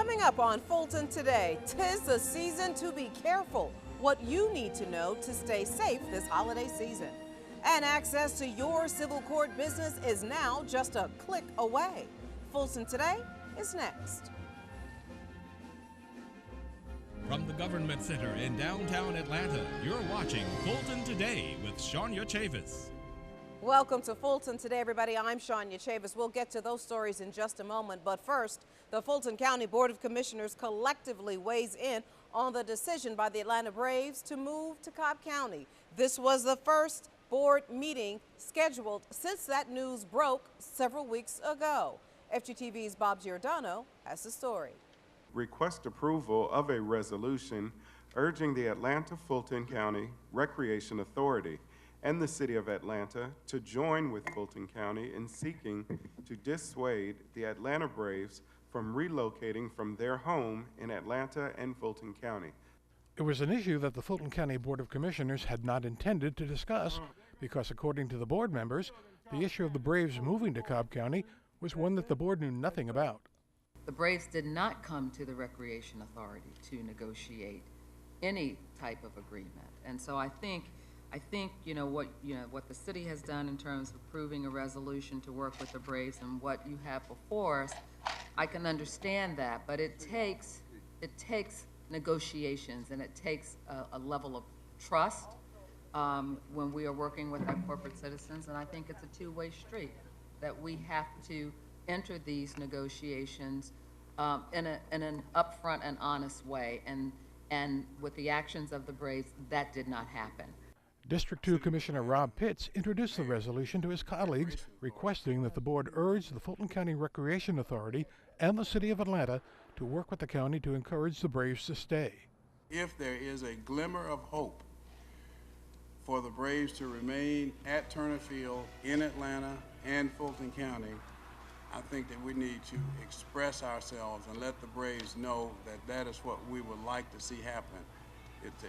Coming up on Fulton Today, 'tis the season to be careful. What you need to know to stay safe this holiday season. And access to your civil court business is now just a click away. Fulton Today is next. From the Government Center in downtown Atlanta, you're watching Fulton Today with Shania Chavis. Welcome to Fulton Today, everybody. I'm Shania Chavis. We'll get to those stories in just a moment. But first, the Fulton County Board of Commissioners collectively weighs in on the decision by the Atlanta Braves to move to Cobb County. This was the first board meeting scheduled since that news broke several weeks ago. FGTV's Bob Giordano has the story. Request approval of a resolution urging the Atlanta-Fulton County Recreation Authority and the City of Atlanta to join with Fulton County in seeking to dissuade the Atlanta Braves from relocating from their home in Atlanta and Fulton County. It was an issue that the Fulton County Board of Commissioners had not intended to discuss because, according to the board members, the issue of the Braves moving to Cobb County was one that the board knew nothing about. The Braves did not come to the Recreation Authority to negotiate any type of agreement. And so I think what the city has done in terms of approving a resolution to work with the Braves and what you have before us, I can understand that, but it takes negotiations, and it takes a level of trust when we are working with our corporate citizens, and I think it's a two-way street, that we have to enter these negotiations in an upfront and honest way, and with the actions of the Braves, that did not happen. District 2 Commissioner Rob Pitts introduced the resolution to his colleagues, requesting that the board urge the Fulton County Recreation Authority and the City of Atlanta to work with the county to encourage the Braves to stay. If there is a glimmer of hope for the Braves to remain at Turner Field in Atlanta and Fulton County, I think that we need to express ourselves and let the Braves know that that is what we would like to see happen.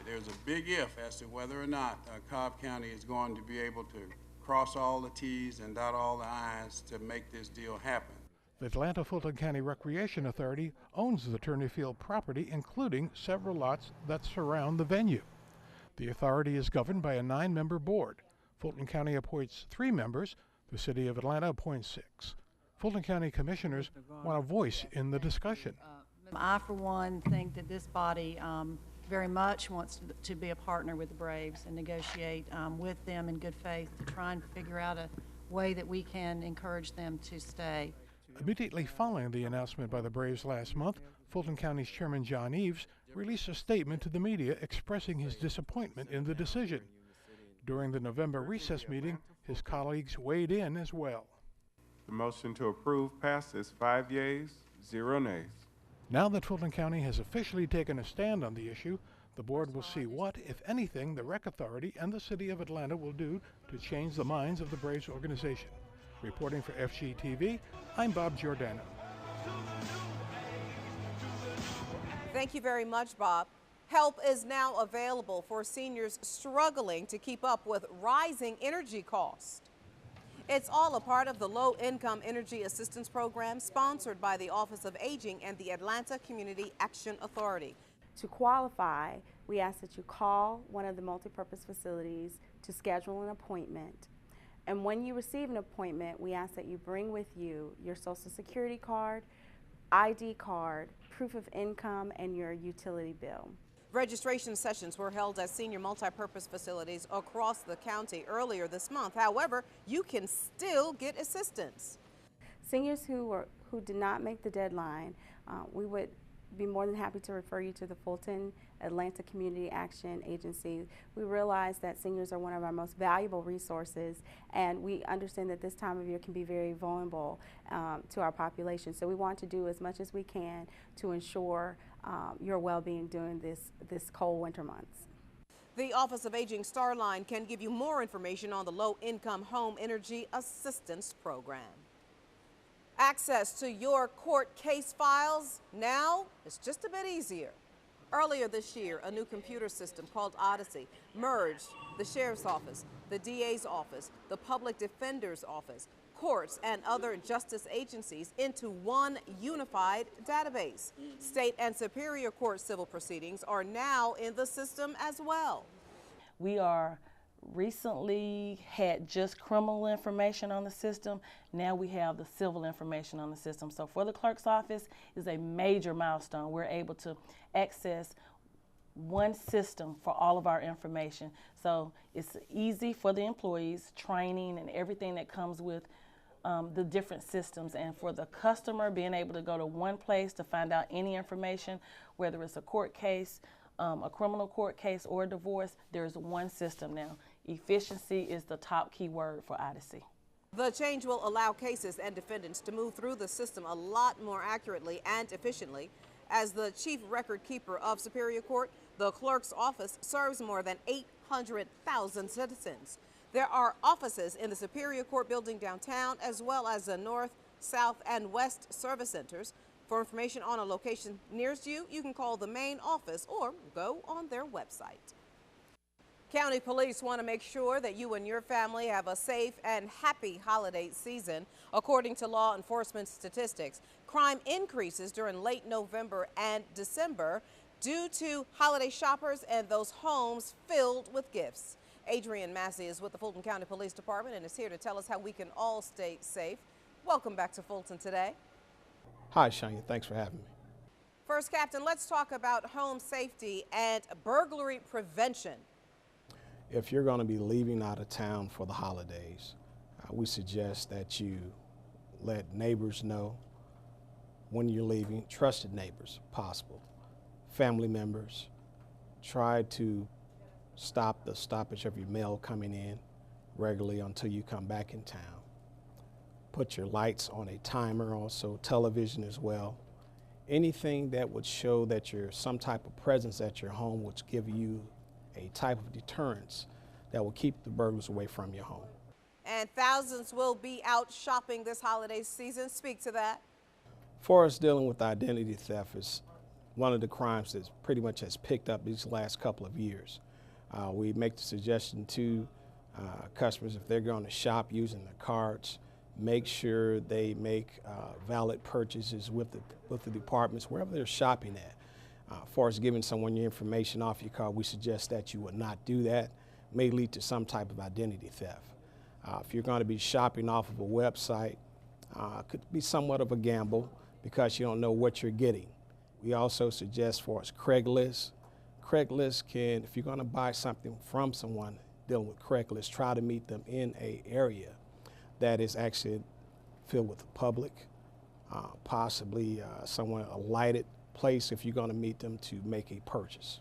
There's a big if as to whether or not Cobb County is going to be able to cross all the T's and dot all the I's to make this deal happen. The Atlanta-Fulton County Recreation Authority owns the Turner Field property, including several lots that surround the venue. The authority is governed by a 9-member board. Fulton County appoints 3 members. The City of Atlanta appoints 6. Fulton County commissioners want a voice in the discussion. I, for one, think that this body very much wants to be a partner with the Braves and negotiate with them in good faith to try and figure out a way that we can encourage them to stay. Immediately following the announcement by the Braves last month, Fulton County's Chairman John Eves released a statement to the media expressing his disappointment in the decision. During the November recess meeting, his colleagues weighed in as well. The motion to approve passes 5 yeas, 0 nays. Now that Fulton County has officially taken a stand on the issue, the board will see what, if anything, the Rec Authority and the City of Atlanta will do to change the minds of the Braves organization. Reporting for FGTV, I'm Bob Giordano. Thank you very much, Bob. Help is now available for seniors struggling to keep up with rising energy costs. It's all a part of the Low-Income Energy Assistance Program sponsored by the Office of Aging and the Atlanta Community Action Authority. To qualify, we ask that you call one of the multipurpose facilities to schedule an appointment. And when you receive an appointment, we ask that you bring with you your Social Security card, ID card, proof of income, and your utility bill. Registration sessions were held at senior multipurpose facilities across the county earlier this month. However, you can still get assistance. Seniors who did not make the deadline, we would be more than happy to refer you to the Fulton Atlanta Community Action Agency. We realize that seniors are one of our most valuable resources, and we understand that this time of year can be very vulnerable to our population. So we want to do as much as we can to ensure your well-being during this cold winter months. The Office of Aging Starline can give you more information on the Low-Income Home Energy Assistance Program. Access to your court case files now is just a bit easier. Earlier this year, a new computer system called Odyssey merged the Sheriff's Office, the DA's office, the Public Defender's Office, courts, and other justice agencies into one unified database. State and Superior Court civil proceedings are now in the system as well. We are recently had just criminal information on the system. Now we have the civil information on the system. So for the clerk's office is a major milestone. We're able to access one system for all of our information. So it's easy for the employees, training and everything that comes with the different systems, and for the customer being able to go to one place to find out any information, whether it's a court case, a criminal court case, or a divorce. There's one system now. Efficiency is the top key word for Odyssey. The change will allow cases and defendants to move through the system a lot more accurately and efficiently. As the chief record keeper of Superior Court, the clerk's office serves more than 800,000 citizens. There are offices in the Superior Court building downtown, as well as the North, South, and West service centers. For information on a location nearest you, you can call the main office or go on their website. County police want to make sure that you and your family have a safe and happy holiday season. According to law enforcement statistics, crime increases during late November and December due to holiday shoppers and those homes filled with gifts. Adrian Massey is with the Fulton County Police Department and is here to tell us how we can all stay safe. Welcome back to Fulton Today. Hi, Shania. Thanks for having me. First, Captain, let's talk about home safety and burglary prevention. If you're going to be leaving out of town for the holidays, we suggest that you let neighbors know when you're leaving, trusted neighbors, possible, family members. Try to stop the stoppage of your mail coming in regularly until you come back in town. Put your lights on a timer, also television as well. Anything that would show that you're some type of presence at your home, which give you a type of deterrence that will keep the burglars away from your home. And thousands will be out shopping this holiday season. Speak to that. For us, dealing with identity theft is one of the crimes that pretty much has picked up these last couple of years. We make the suggestion to customers, if they're going to shop using their cards, make sure they make valid purchases with the departments wherever they're shopping at. As far as giving someone your information off your card, we suggest that you would not do that. It may lead to some type of identity theft. If you're going to be shopping off of a website, it could be somewhat of a gamble because you don't know what you're getting. We also suggest, for us, Craigslist. Craigslist can, if you're going to buy something from someone dealing with Craigslist, try to meet them in an area that is actually filled with the public, possibly somewhere, a lighted place if you're going to meet them to make a purchase.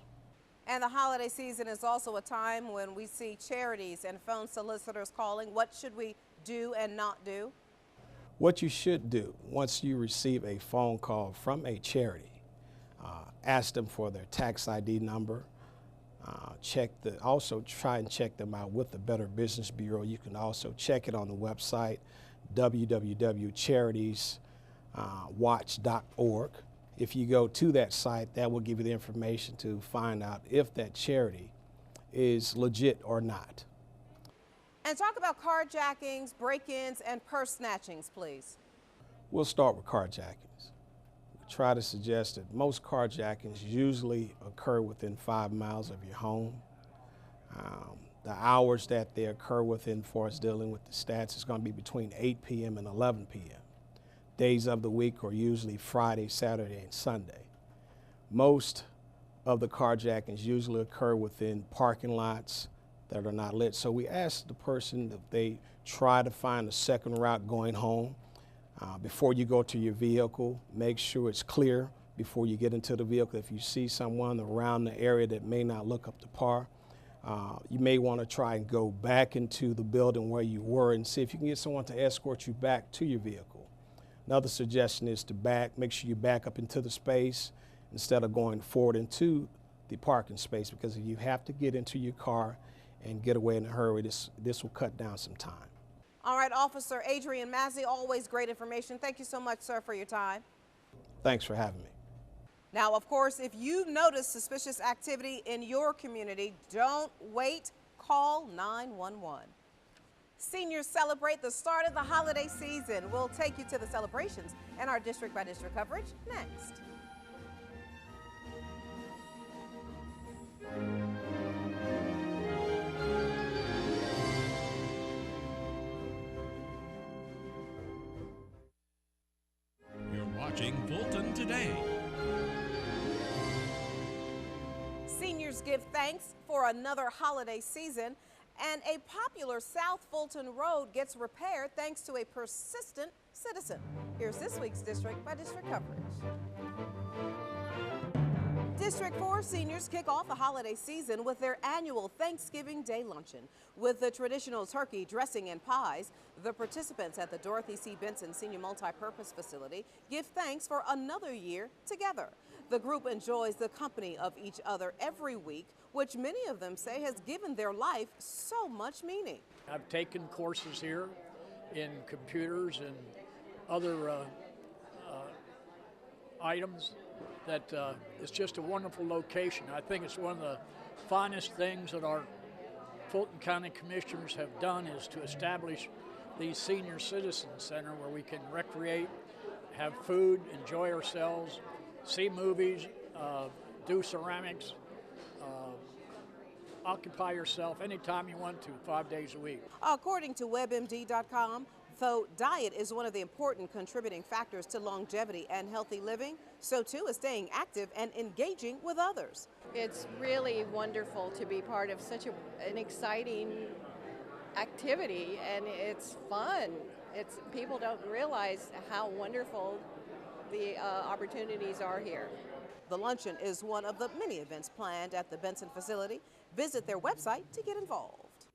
And the holiday season is also a time when we see charities and phone solicitors calling. What should we do and not do? What you should do once you receive a phone call from a charity, ask them for their tax ID number. Also try and check them out with the Better Business Bureau. You can also check it on the website, www.charitieswatch.org. If you go to that site, that will give you the information to find out if that charity is legit or not. And talk about carjackings, break-ins, and purse snatchings, please. We'll start with carjackings. We try to suggest that most carjackings usually occur within 5 miles of your home. The hours that they occur within, for us dealing with the stats, is going to be between 8 p.m. and 11 p.m. Days of the week are usually Friday, Saturday, and Sunday. Most of the carjackings usually occur within parking lots that are not lit. So we ask the person that they try to find a second route going home. Before you go to your vehicle, make sure it's clear before you get into the vehicle. If you see someone around the area that may not look up to par, you may want to try and go back into the building where you were and see if you can get someone to escort you back to your vehicle. Another suggestion is to make sure you back up into the space instead of going forward into the parking space, because if you have to get into your car and get away in a hurry, this will cut down some time. All right, Officer Adrian Massey, always great information. Thank you so much, sir, for your time. Thanks for having me. Now, of course, if you notice suspicious activity in your community, don't wait. Call 911. Seniors celebrate the start of the holiday season. We'll take you to the celebrations and our district-by-district coverage next. You're watching Fulton Today. Seniors give thanks for another holiday season, and a popular South Fulton road gets repaired thanks to a persistent citizen. Here's this week's district-by-district coverage. District 4 seniors kick off the holiday season with their annual Thanksgiving Day luncheon. With the traditional turkey, dressing, and pies, the participants at the Dorothy C. Benson Senior Multipurpose Facility give thanks for another year together. The group enjoys the company of each other every week, which many of them say has given their life so much meaning. I've taken courses here in computers and other items that it's just a wonderful location. I think it's one of the finest things that our Fulton County Commissioners have done is to establish these senior citizen center where we can recreate, have food, enjoy ourselves, see movies, do ceramics, occupy yourself anytime you want to, 5 days a week. According to WebMD.com, though diet is one of the important contributing factors to longevity and healthy living, so too is staying active and engaging with others. It's really wonderful to be part of such an exciting activity, and it's fun. People don't realize how wonderful the opportunities are here. The luncheon is one of the many events planned at the Benson facility. Visit their website to get involved.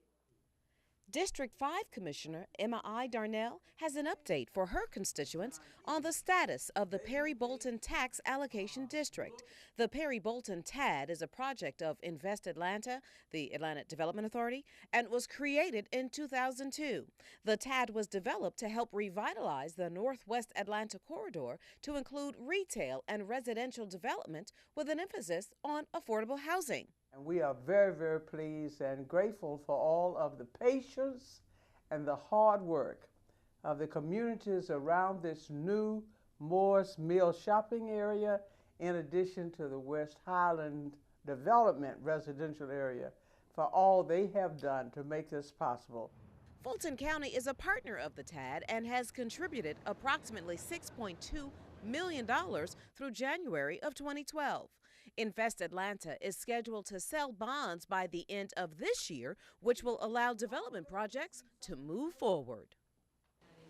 District 5 Commissioner Emma I. Darnell has an update for her constituents on the status of the Perry-Bolton Tax Allocation District. The Perry-Bolton TAD is a project of Invest Atlanta, the Atlanta Development Authority, and was created in 2002. The TAD was developed to help revitalize the Northwest Atlanta corridor to include retail and residential development with an emphasis on affordable housing. And we are very, very pleased and grateful for all of the patience and the hard work of the communities around this new Moore's Mill shopping area, in addition to the West Highland Development residential area, for all they have done to make this possible. Fulton County is a partner of the TAD and has contributed approximately $6.2 million through January of 2012. Invest Atlanta is scheduled to sell bonds by the end of this year, which will allow development projects to move forward.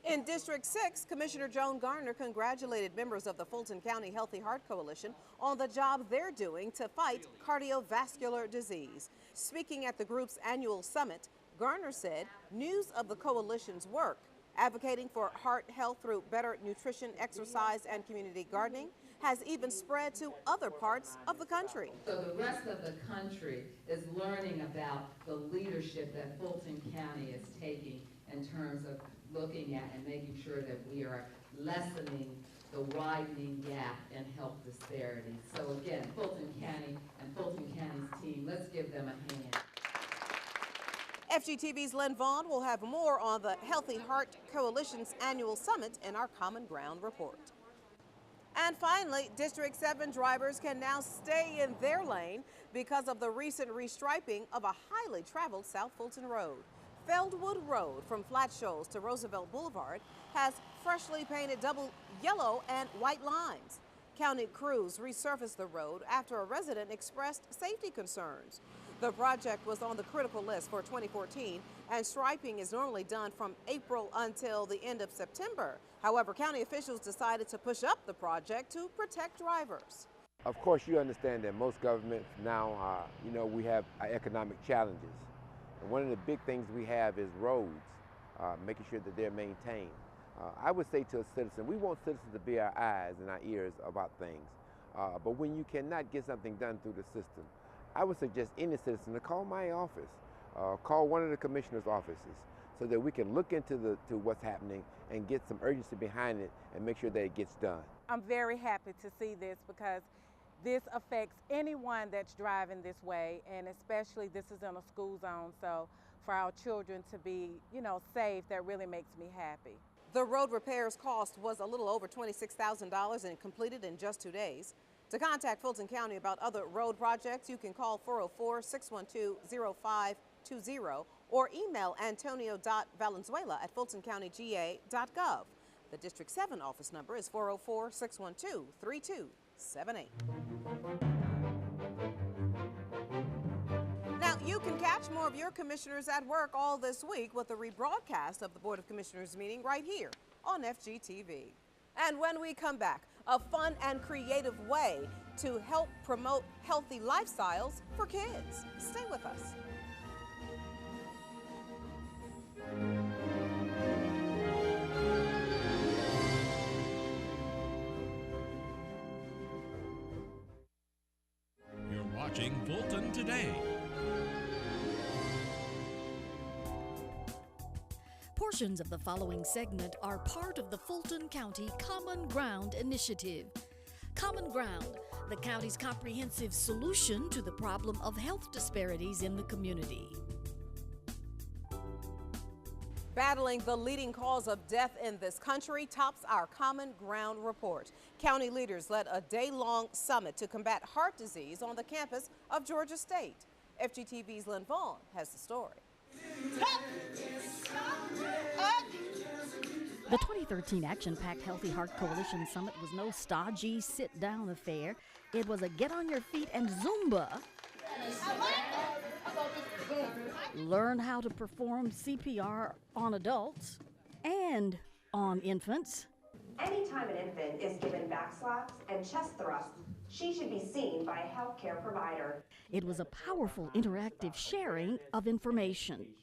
In District 6, Commissioner Joan Garner congratulated members of the Fulton County Healthy Heart Coalition on the job they're doing to fight cardiovascular disease. Speaking at the group's annual summit, Garner said news of the coalition's work, advocating for heart health through better nutrition, exercise, and community gardening, has even spread to other parts of the country. So the rest of the country is learning about the leadership that Fulton County is taking in terms of looking at and making sure that we are lessening the widening gap in health disparities. So again, Fulton County and Fulton County's team, let's give them a hand. FGTV's Lynn Vaughn will have more on the Healthy Heart Coalition's annual summit in our Common Ground report. And finally, District 7 drivers can now stay in their lane because of the recent restriping of a highly traveled South Fulton road. Feldwood Road from Flat Shoals to Roosevelt Boulevard has freshly painted double yellow and white lines. County crews resurfaced the road after a resident expressed safety concerns. The project was on the critical list for 2014, and striping is normally done from April until the end of September. However, county officials decided to push up the project to protect drivers. Of course, you understand that most governments now, we have economic challenges. And one of the big things we have is roads, making sure that they're maintained. I would say to a citizen, we want citizens to be our eyes and our ears about things. But when you cannot get something done through the system, I would suggest any citizen to call my office, call one of the commissioner's offices, so that we can look into what's happening and get some urgency behind it and make sure that it gets done. I'm very happy to see this because this affects anyone that's driving this way, and especially this is in a school zone. So for our children to be, safe, that really makes me happy. The road repairs cost was a little over $26,000 and completed in just 2 days. To contact Fulton County about other road projects, you can call 404-612-0520 or email antonio.valenzuela@fultoncountyga.gov. The District 7 office number is 404-612-3278. Now, you can catch more of your commissioners at work all this week with a rebroadcast of the Board of Commissioners meeting right here on FGTV. And when we come back, a fun and creative way to help promote healthy lifestyles for kids. Stay with us. You're watching Fulton Today. Portions of the following segment are part of the Fulton County Common Ground Initiative. Common Ground, the county's comprehensive solution to the problem of health disparities in the community. Battling the leading cause of death in this country tops our Common Ground report. County leaders led a day-long summit to combat heart disease on the campus of Georgia State. FGTV's Lynn Vaughn has the story. The 2013 action-packed Healthy Heart Coalition Summit was no stodgy sit-down affair. It was a get on your feet and Zumba. Learn how to perform CPR on adults and on infants. Anytime an infant is given back slaps and chest thrusts, she should be seen by a healthcare provider. It was a powerful interactive sharing of information.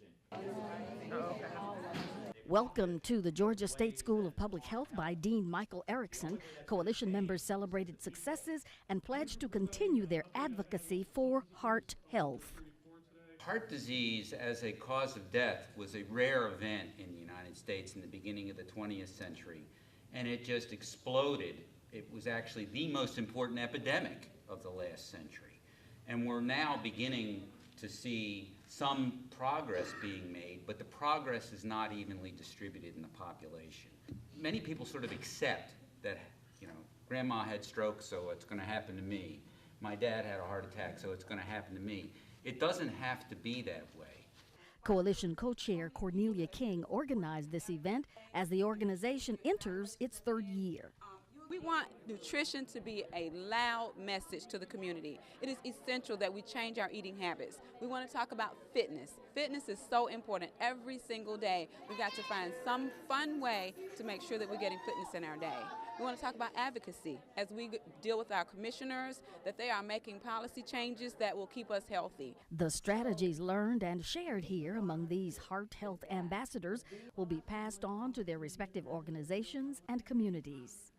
Welcome to the Georgia State School of Public Health by Dean Michael Erickson. Coalition members celebrated successes and pledged to continue their advocacy for heart health. Heart disease as a cause of death was a rare event in the United States in the beginning of the 20th century, and it just exploded. It was actually the most important epidemic of the last century. And we're now beginning to see some progress being made, but the progress is not evenly distributed in the population. Many people sort of accept that, grandma had stroke, so it's going to happen to me. My dad had a heart attack, so it's going to happen to me. It doesn't have to be that way. Coalition co-chair Cornelia King organized this event as the organization enters its third year. We want nutrition to be a loud message to the community. It is essential that we change our eating habits. We want to talk about fitness. Fitness is so important every single day. We've got to find some fun way to make sure that we're getting fitness in our day. We want to talk about advocacy as we deal with our commissioners, that they are making policy changes that will keep us healthy. The strategies learned and shared here among these heart health ambassadors will be passed on to their respective organizations and communities.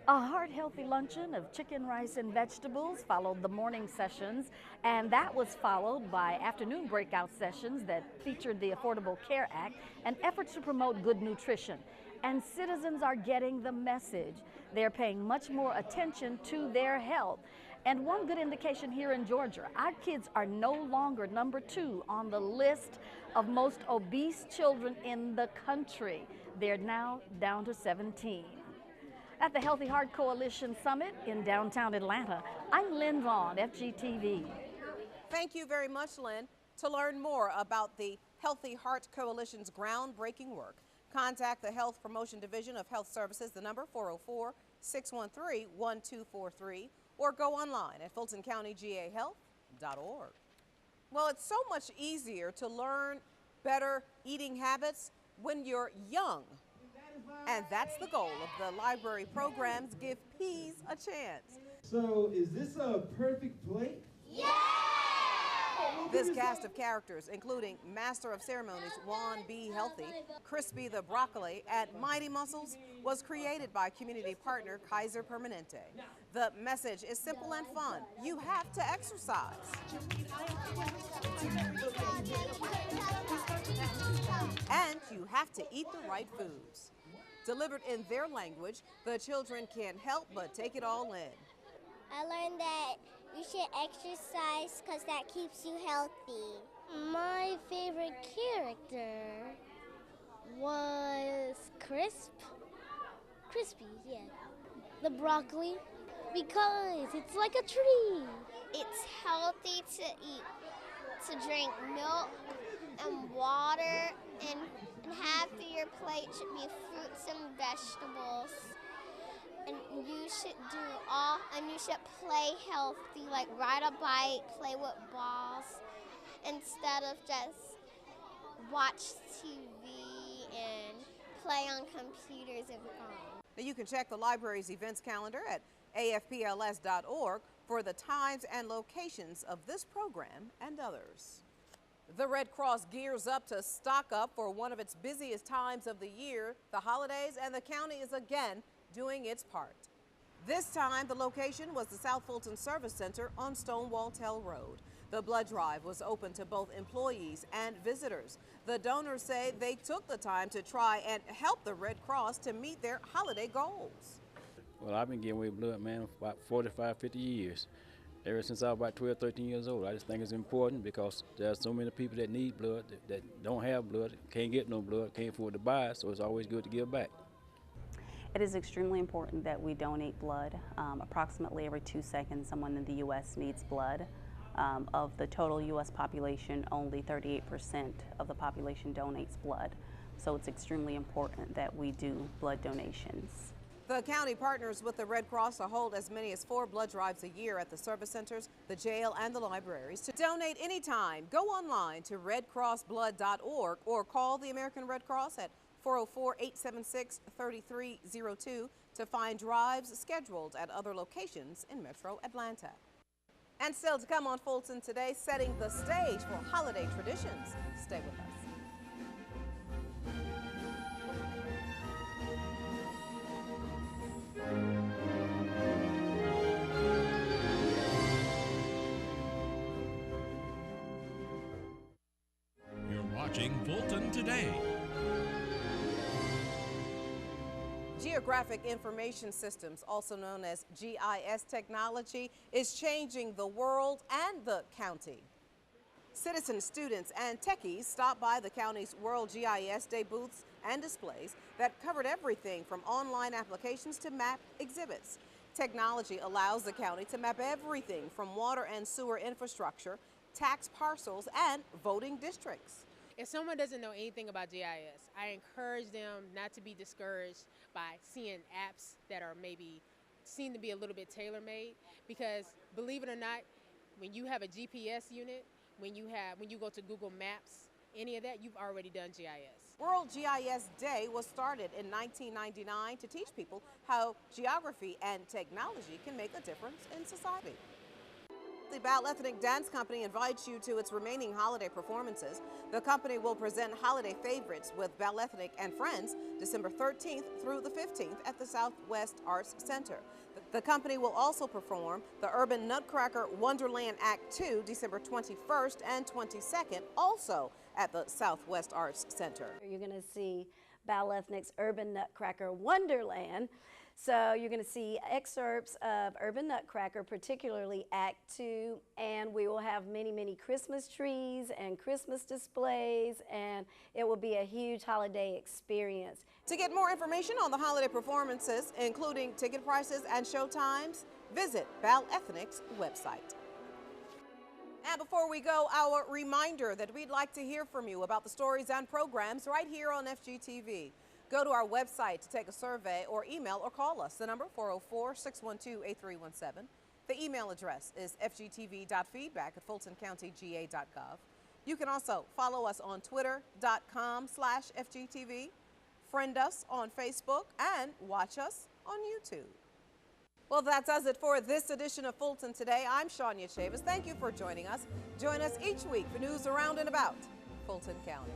A heart-healthy luncheon of chicken, rice, and vegetables followed the morning sessions, and that was followed by afternoon breakout sessions that featured the Affordable Care Act and efforts to promote good nutrition. And citizens are getting the message. They're paying much more attention to their health. And one good indication here in Georgia, our kids are no longer number 2 on the list of most obese children in the country. They're now down to 17. At the Healthy Heart Coalition Summit in downtown Atlanta, I'm Lynn Vaughn, FGTV. Thank you very much, Lynn. To learn more about the Healthy Heart Coalition's groundbreaking work, contact the Health Promotion Division of Health Services, the number 404-613-1243, or go online at fultoncountygahealth.org. Well, it's so much easier to learn better eating habits when you're young. And that's the goal of the library programs Give Peas a Chance. So, is this a perfect plate? Yeah! This cast of characters, including Master of Ceremonies Juan B. Healthy, Crispy the Broccoli, and Mighty Muscles, was created by community partner Kaiser Permanente. The message is simple and fun. You have to exercise. And you have to eat the right foods. Delivered in their language, the children can't help but take it all in. I learned that you should exercise because that keeps you healthy. My favorite character was Crispy, yeah. The broccoli, because it's like a tree. It's healthy to eat, to drink milk and water, and half of your plate should be fruits and vegetables. And you should play healthy, like ride a bike, play with balls, instead of just watch TV and play on computers and phones. Now you can check the library's events calendar at afpls.org for the times and locations of this program and others. The Red Cross gears up to stock up for one of its busiest times of the year, the holidays, and the county is again doing its part. This time, the location was the South Fulton Service Center on Stonewall Tell Road. The blood drive was open to both employees and visitors. The donors say they took the time to try and help the Red Cross to meet their holiday goals. Well, I've been giving away blood, man, for about 45, 50 years. Ever since I was about 12, 13 years old. I just think it's important because there are so many people that need blood, that don't have blood, can't get no blood, can't afford to buy it, so it's always good to give back. It is extremely important that we donate blood. Approximately every 2 seconds, someone in the U.S. needs blood. Of the total U.S. population, only 38% of the population donates blood. So it's extremely important that we do blood donations. The county partners with the Red Cross to hold as many as 4 blood drives a year at the service centers, the jail, and the libraries. To donate anytime, go online to redcrossblood.org or call the American Red Cross at 404-876-3302 to find drives scheduled at other locations in Metro Atlanta. And still to come on Fulton Today, setting the stage for holiday traditions. Stay with us. You're watching Fulton Today. Geographic Information Systems, also known as GIS technology, is changing the world and the county. Citizens, students, and techies stopped by the county's World GIS Day booths and displays that covered everything from online applications to map exhibits. Technology allows the county to map everything from water and sewer infrastructure, tax parcels, and voting districts. If someone doesn't know anything about GIS, I encourage them not to be discouraged by seeing apps that are maybe seem to be a little bit tailor-made, because believe it or not, when you have a GPS unit, when you go to Google Maps, any of that, you've already done GIS. World GIS Day was started in 1999 to teach people how geography and technology can make a difference in society. The Bal Ethnic Dance Company invites you to its remaining holiday performances. The company will present holiday favorites with Bal Ethnic and Friends December 13th through the 15th at the Southwest Arts Center. The company will also perform the Urban Nutcracker Wonderland Act 2 December 21st and 22nd, also at the Southwest Arts Center. You're going to see Bal Ethnic's Urban Nutcracker Wonderland. So you're going to see excerpts of Urban Nutcracker, particularly Act 2, and we will have many, many Christmas trees and Christmas displays, and it will be a huge holiday experience. To get more information on the holiday performances, including ticket prices and show times, visit Bal Ethnic's website. And before we go, our reminder that we'd like to hear from you about the stories and programs right here on FGTV. Go to our website to take a survey or email or call us. The number 404-612-8317. The email address is fgtv.feedback@fultoncountyga.gov. You can also follow us on twitter.com/FGTV, friend us on Facebook, and watch us on YouTube. Well, that does it for this edition of Fulton Today. I'm Shania Chavis. Thank you for joining us. Join us each week for news around and about Fulton County.